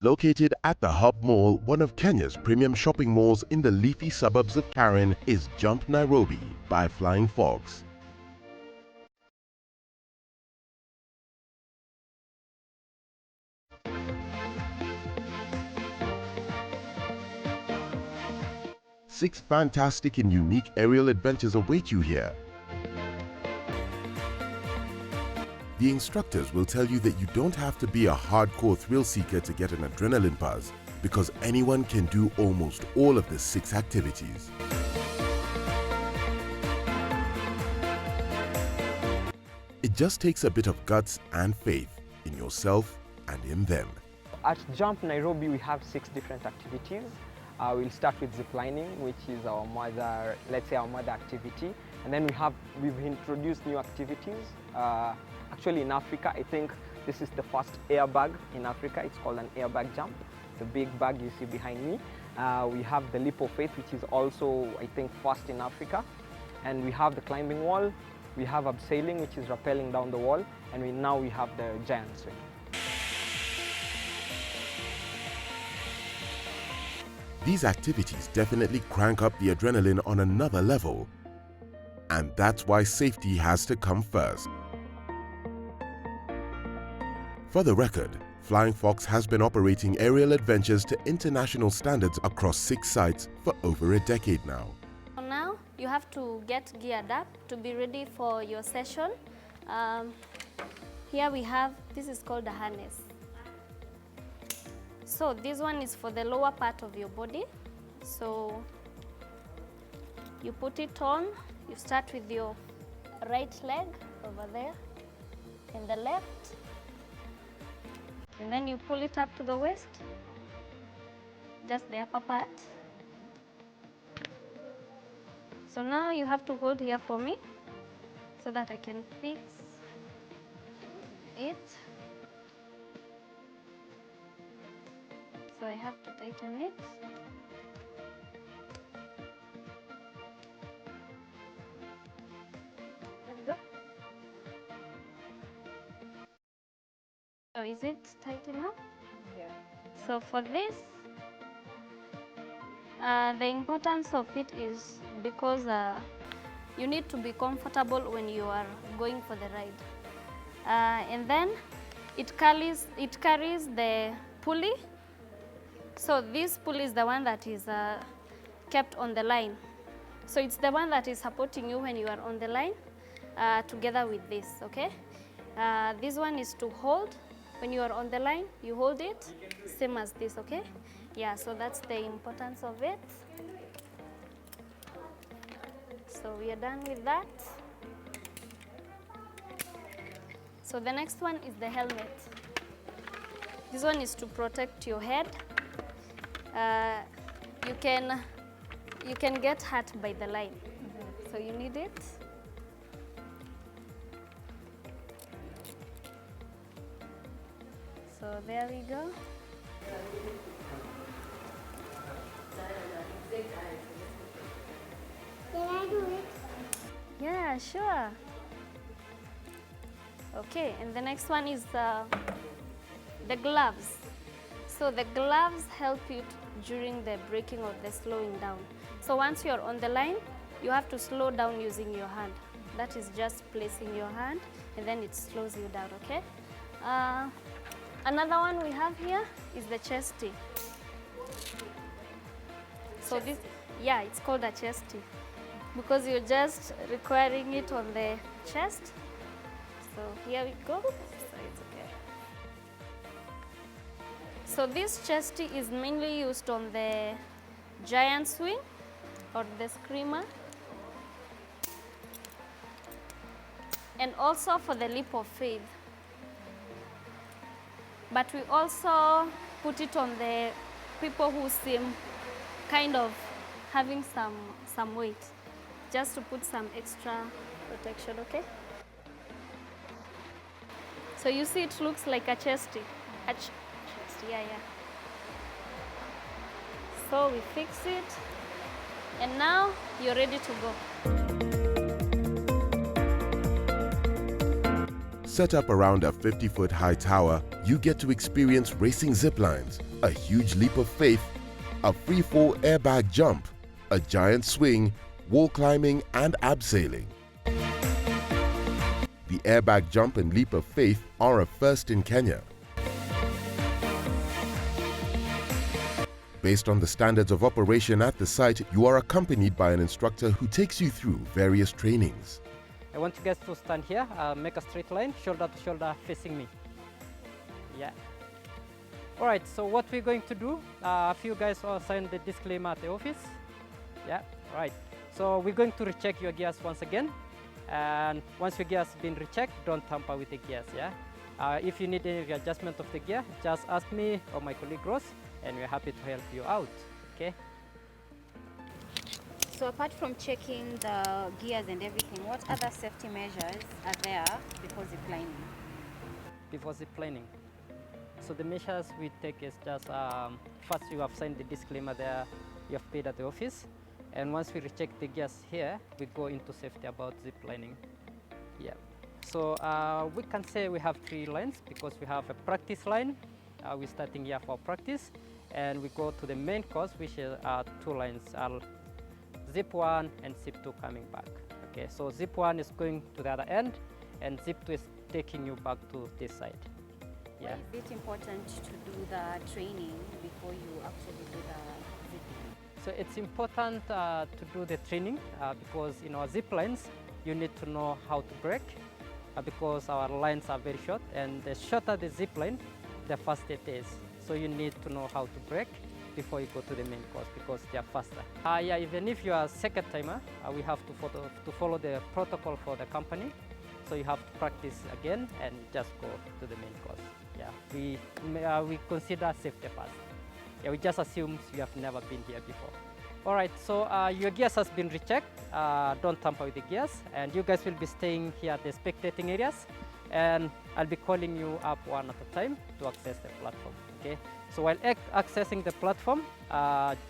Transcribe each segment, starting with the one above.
Located at the Hub Mall, one of Kenya's premium shopping malls in the leafy suburbs of Karen, is Jump Nairobi by Flying Fox. Six fantastic and unique aerial adventures await you here. The instructors will tell you that you don't have to be a hardcore thrill seeker to get an adrenaline buzz, because anyone can do almost all of the 6 activities. It just takes a bit of guts and faith in yourself and in them. At Jump Nairobi, we have 6 different activities. We'll start with ziplining, which is our mother activity. And then we've introduced new activities. Actually in Africa, I think this is the first airbag in Africa. It's called an airbag jump. The big bag you see behind me. We have the leap of faith, which is also, I think, first in Africa. And we have the climbing wall. We have abseiling, which is rappelling down the wall. And now we have the giant swing. These activities definitely crank up the adrenaline on another level. And that's why safety has to come first. For the record, Flying Fox has been operating aerial adventures to international standards across 6 sites for over a decade now. Now you have to get geared up to be ready for your session. Here we have, this is called a harness. So this one is for the lower part of your body. So you put it on, you start with your right leg over there and the left. And then you pull it up to the waist, just the upper part. So now you have to hold here for me so that I can fix it. So I have to tighten it. There we go. So is it tight enough? Yeah. So for this, the importance of it is because you need to be comfortable when you are going for the ride. And then it carries the pulley. So this pulley is the one that is kept on the line. So it's the one that is supporting you when you are on the line together with this, okay? This one is to hold. When you are on the line, you hold it, same as this, okay? Yeah, so that's the importance of it. So we are done with that. So the next one is the helmet. This one is to protect your head. You can get hurt by the line, so you need it. So there we go. Can I do it? Yeah, sure. Okay, and the next one is the gloves. So the gloves help you during the braking or the slowing down. So once you're on the line, you have to slow down using your hand. That is just placing your hand and then it slows you down, okay? Another one we have here is the chesty. So this, yeah, it's called a chesty because you're just requiring it on the chest. So here we go. So it's okay. So this chesty is mainly used on the giant swing or the screamer, and also for the leap of faith. But we also put it on the people who seem kind of having some weight, just to put some extra protection, okay? So you see it looks like a chesty. Yeah. So we fix it, and now you're ready to go. Set up around a 50-foot high tower, you get to experience racing zip lines, a huge leap of faith, a free-fall airbag jump, a giant swing, wall climbing and abseiling. The airbag jump and leap of faith are a first in Kenya. Based on the standards of operation at the site, you are accompanied by an instructor who takes you through various trainings. I want you guys to stand here, make a straight line, shoulder to shoulder facing me. Yeah. All right, so what we're going to do, a few guys will sign the disclaimer at the office. Yeah, all right. So we're going to recheck your gears once again. And once your gears have been rechecked, don't tamper with the gears, yeah? If you need any adjustment of the gear, just ask me or my colleague Ross, and we're happy to help you out, okay? So apart from checking the gears and everything, what other safety measures are there before ziplining? Before ziplining. So the measures we take is just, first you have signed the disclaimer there, you have paid at the office. And once we recheck the gears here, we go into safety about ziplining. Yeah. So we can say we have 3 lines because we have a practice line. We're starting here for practice. And we go to the main course, which is 2 lines. Zip 1 and Zip 2 coming back. Okay, so Zip 1 is going to the other end, and Zip 2 is taking you back to this side. Yeah. Why is it important to do the training before you actually do the zipping? So it's important to do the training because in our zip lines, you need to know how to brake because our lines are very short, and the shorter the zip line, the faster it is. So you need to know how to brake before you go to the main course because they are faster. Yeah, even if you are a second timer, we have to follow the protocol for the company. So you have to practice again and just go to the main course. Yeah, we consider safety first. Yeah, we just assume you have never been here before. All right, so your gears has been rechecked. Don't tamper with the gears, and you guys will be staying here at the spectating areas, and I'll be calling you up one at a time to access the platform. Okay. So while accessing the platform,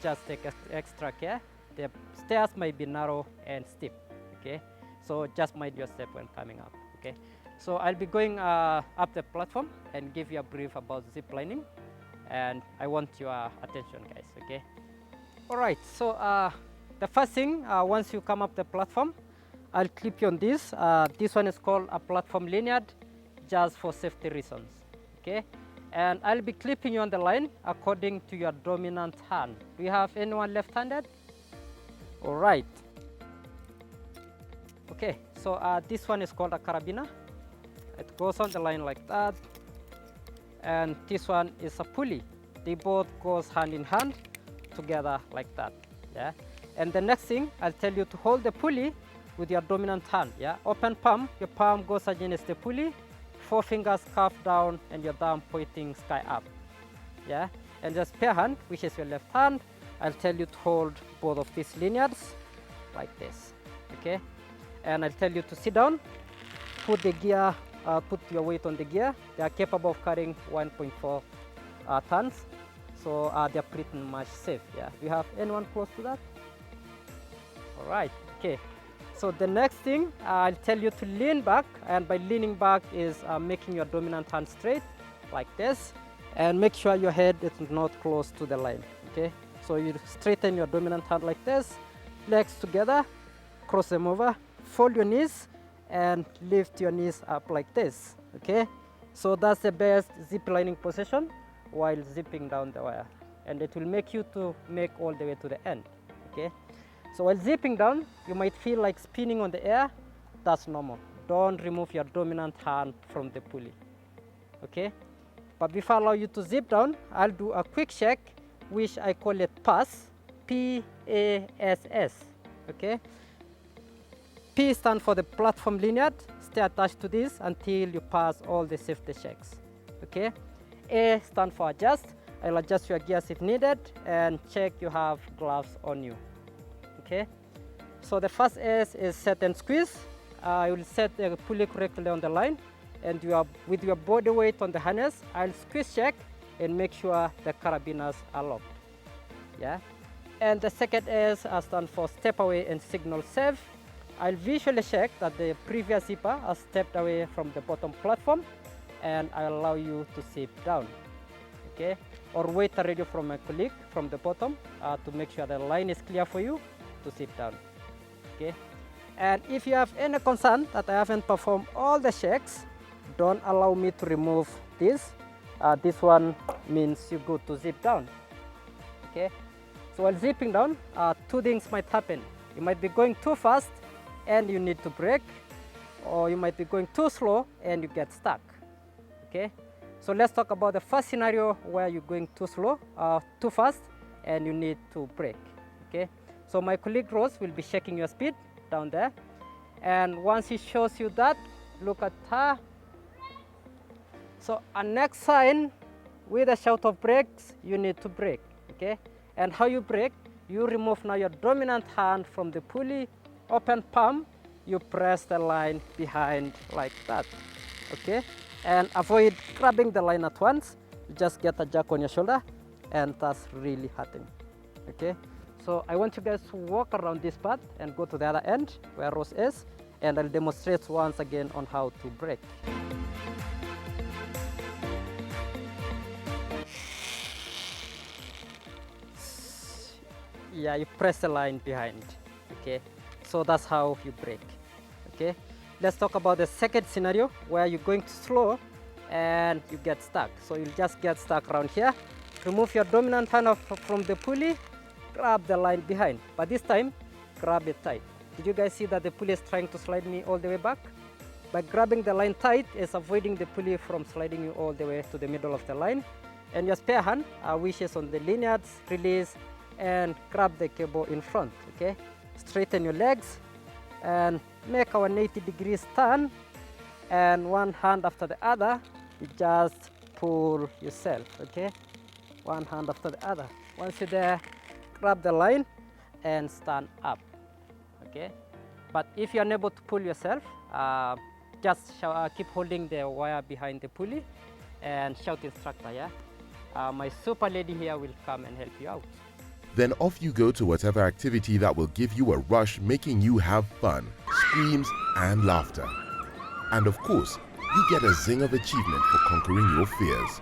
just take extra care. The stairs might be narrow and steep, okay? So just mind your step when coming up, okay? So I'll be going up the platform and give you a brief about ziplining, and I want your attention, guys, okay? All right, so the first thing, once you come up the platform, I'll clip you on this. This one is called a platform lanyard, just for safety reasons, okay? And I'll be clipping you on the line according to your dominant hand. Do you have anyone left-handed? All right. Okay, so this one is called a carabiner. It goes on the line like that. And this one is a pulley. They both goes hand in hand together like that, yeah? And the next thing, I'll tell you to hold the pulley with your dominant hand, yeah? Open palm, your palm goes against the pulley, 4 fingers cuffed down and your thumb pointing sky up, yeah? And the spare hand, which is your left hand, I'll tell you to hold both of these lanyards like this, okay? And I'll tell you to sit down, put the gear, put your weight on the gear. They are capable of carrying 1.4 tons, so they're pretty much safe, yeah? Do you have anyone close to that? All right, okay. So the next thing, I'll tell you to lean back, and by leaning back is making your dominant hand straight, like this, and make sure your head is not close to the line, okay? So you straighten your dominant hand like this, legs together, cross them over, fold your knees, and lift your knees up like this, okay? So that's the best ziplining position while zipping down the wire, and it will make you to make all the way to the end, okay? So while zipping down, you might feel like spinning on the air. That's normal. Don't remove your dominant hand from the pulley, okay? But before I allow you to zip down, I'll do a quick check, which I call it PASS, P-A-S-S, okay? P stands for the platform lanyard. Stay attached to this until you pass all the safety checks, okay? A stands for adjust. I'll adjust your gears if needed, and check you have gloves on you. Okay, so the first S is set and squeeze. You will set the pulley correctly on the line, and with your body weight on the harness, I'll squeeze check and make sure the carabiners are locked. Yeah, and the second S stands for step away and signal save. I'll visually check that the previous zipper has stepped away from the bottom platform, and I'll allow you to zip down, okay? Or wait a radio from my colleague from the bottom to make sure the line is clear for you to zip down, okay? And if you have any concern that I haven't performed all the checks, don't allow me to remove this. This one means you go to zip down, okay? So while zipping down, two things might happen. You might be going too fast and you need to brake, or you might be going too slow and you get stuck, okay? So let's talk about the first scenario where you're going too slow, too fast, and you need to brake, okay? So my colleague Rose will be checking your speed down there, and once he shows you that, look at her. So our next sign with a shout of brakes, you need to brake, okay? And how you brake, you remove now your dominant hand from the pulley, open palm, you press the line behind like that, okay? And avoid grabbing the line at once. Just get a jerk on your shoulder, and that's really hurting, okay? So I want you guys to walk around this part and go to the other end where Rose is, and I'll demonstrate once again on how to brake. Yeah, you press the line behind, okay? So that's how you brake, okay? Let's talk about the second scenario where you're going too slow and you get stuck. So you'll just get stuck around here. Remove your dominant hand from the pulley, grab the line behind, but this time, grab it tight. Did you guys see that the pulley is trying to slide me all the way back? By grabbing the line tight is avoiding the pulley from sliding you all the way to the middle of the line. And your spare hand, which is on the lanyards, release, and grab the cable in front, okay? Straighten your legs and make our 90 degrees turn, and one hand after the other, you just pull yourself, okay? One hand after the other. Once you're there, grab the line and stand up, okay? But if you're unable to pull yourself, just keep holding the wire behind the pulley and shout instructor, yeah? My super lady here will come and help you out. Then off you go to whatever activity that will give you a rush, making you have fun, screams and laughter. And of course, you get a zing of achievement for conquering your fears.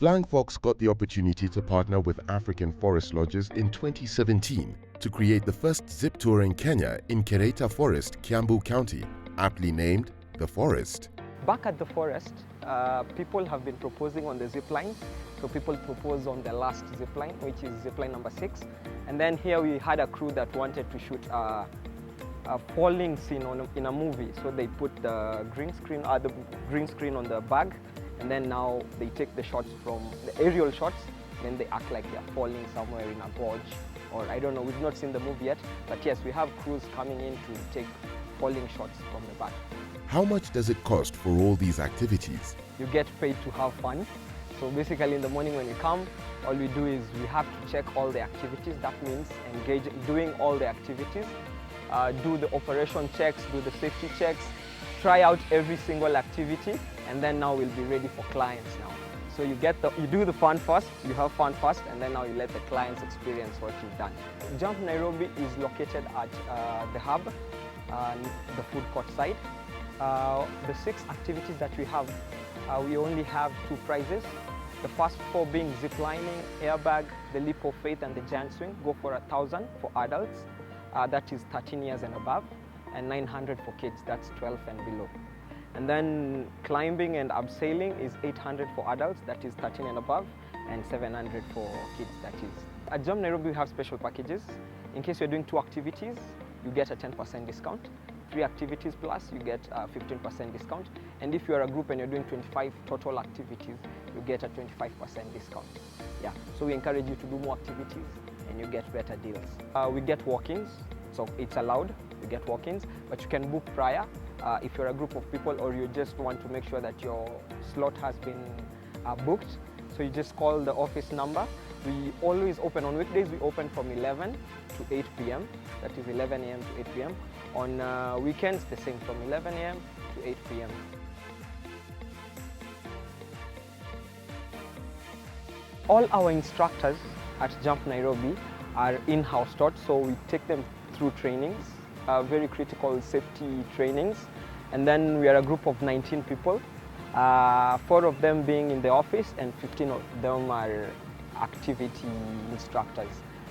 Flying Fox got the opportunity to partner with African Forest Lodges in 2017 to create the first zip tour in Kenya in Kereta Forest, Kiambu County, aptly named The Forest. Back at the forest, people have been proposing on the zip line. So people proposed on the last zip line, which is zip line number 6. And then here we had a crew that wanted to shoot a falling scene in a movie. So they put the green screen on the bag, and then now they take the shots from the aerial shots, then they act like they're falling somewhere in a gorge, or I don't know, we've not seen the movie yet, but yes, we have crews coming in to take falling shots from the bag. How much does it cost for all these activities? You get paid to have fun. So basically in the morning when you come, all we do is we have to check all the activities. That means doing all the activities, do the operation checks, do the safety checks, try out every single activity, and then now we'll be ready for clients now. So you do the fun first, you have fun first, and then now you let the clients experience what you've done. Jump Nairobi is located at the hub, the food court side. The 6 activities that we have, we only have 2 prizes. The first 4 being ziplining, airbag, the leap of faith, and the giant swing go for 1,000 for adults, that is 13 years and above, and 900 for kids, that's 12 and below. And then climbing and abseiling is 800 for adults, that is 13 and above, and 700 for kids, that is. At Jump Nairobi we have special packages. In case you're doing 2 activities, you get a 10% discount. 3 activities plus, you get a 15% discount. And if you're a group and you're doing 25 total activities, you get a 25% discount. Yeah, so we encourage you to do more activities and you get better deals. We get walk-ins, so it's allowed, you get walk-ins, but you can book prior if you're a group of people or you just want to make sure that your slot has been booked. So you just call the office number. We always open on weekdays, we open from 11 to 8 p.m. That is 11 a.m. to 8 p.m. On weekends, the same, from 11 a.m. to 8 p.m. All our instructors at Jump Nairobi are in-house taught, so we take them through trainings, very critical safety trainings. And then we are a group of 19 people, 4 of them being in the office and 15 of them are activity instructors.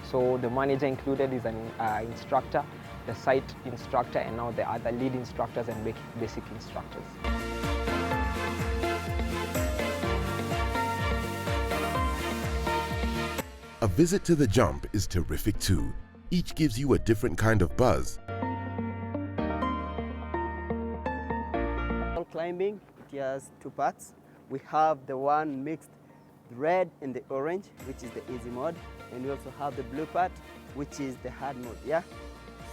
So the manager included is an instructor, the site instructor, and now the other lead instructors and basic instructors. A visit to the Jump is terrific too. Each gives you a different kind of buzz. Wall climbing, it has 2 parts. We have the one mixed, the red and the orange, which is the easy mode, and we also have the blue part, which is the hard mode. Yeah.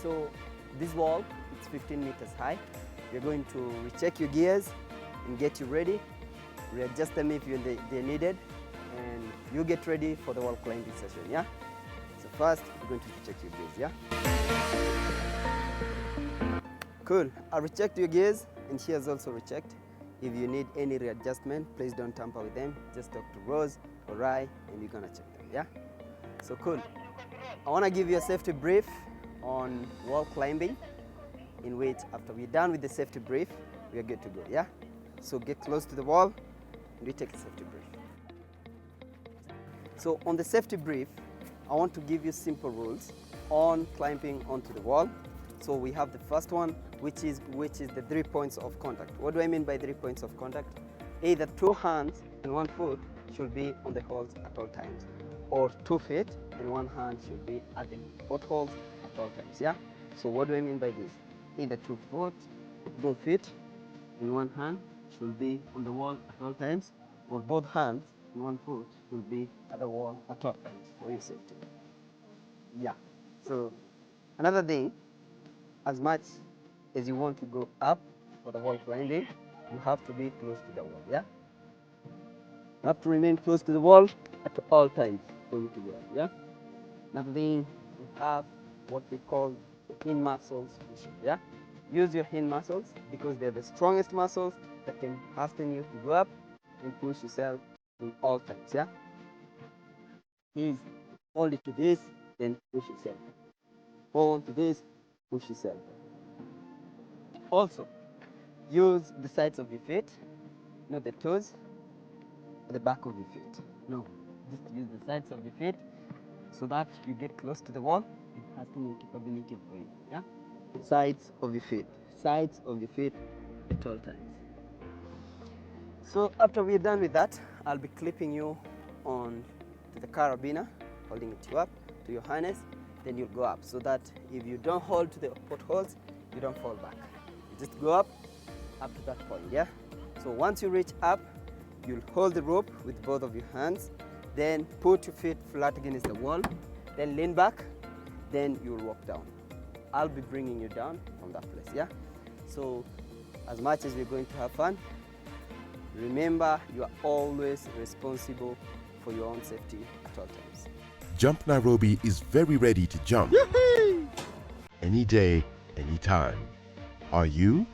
So this wall, it's 15 meters high. We're going to recheck your gears and get you ready, readjust them if they're needed, and you get ready for the wall climbing session. Yeah. So first, we're going to check your gears. Yeah. Cool. I rechecked your gears, and she has also rechecked. If you need any readjustment, please don't tamper with them. Just talk to Rose or Rai, and we're gonna check them. Yeah. So cool. I want to give you a safety brief on wall climbing, in which after we're done with the safety brief, we are good to go. Yeah. So get close to the wall, and we take a safety brief. So on the safety brief, I want to give you simple rules on climbing onto the wall. So we have the first one, which is the 3 points of contact. What do I mean by 3 points of contact? Either 2 hands and 1 foot should be on the holes at all times, or 2 feet and 1 hand should be at the both holes at all times. Yeah. So what do I mean by this? Either 2 feet and 1 hand should be on the wall at all times, or both hands and 1 foot should be at the wall at all times for your safety. Yeah. So another thing, as much as you want to go up for the wall climbing, you have to be close to the wall. Yeah. You have to remain close to the wall at all times for you to go up. Yeah. Another thing, we have what we call hinge muscles push-up. Yeah. Use your hinge muscles because they're the strongest muscles that can hasten you to go up and push yourself in all times. Yeah. Is hold it to this, then push yourself. Hold to this, push yourself. Also, use the sides of your feet, not the toes, or the back of your feet. No, just use the sides of your feet so that you get close to the wall and hasten your capability of going. Yeah? Sides of your feet. Sides of your feet at all times. So after we're done with that, I'll be clipping you on to the carabiner, holding it you up to your harness, then you'll go up so that if you don't hold to the potholes, you don't fall back. You just go up to that point. Yeah. So once you reach up, you'll hold the rope with both of your hands, then put your feet flat against the wall, then lean back, then you'll walk down. I'll be bringing you down from that place. Yeah. So as much as we're going to have fun, remember you are always responsible for your own safety at all times. Jump Nairobi is very ready to jump. Any day, anytime. Are you?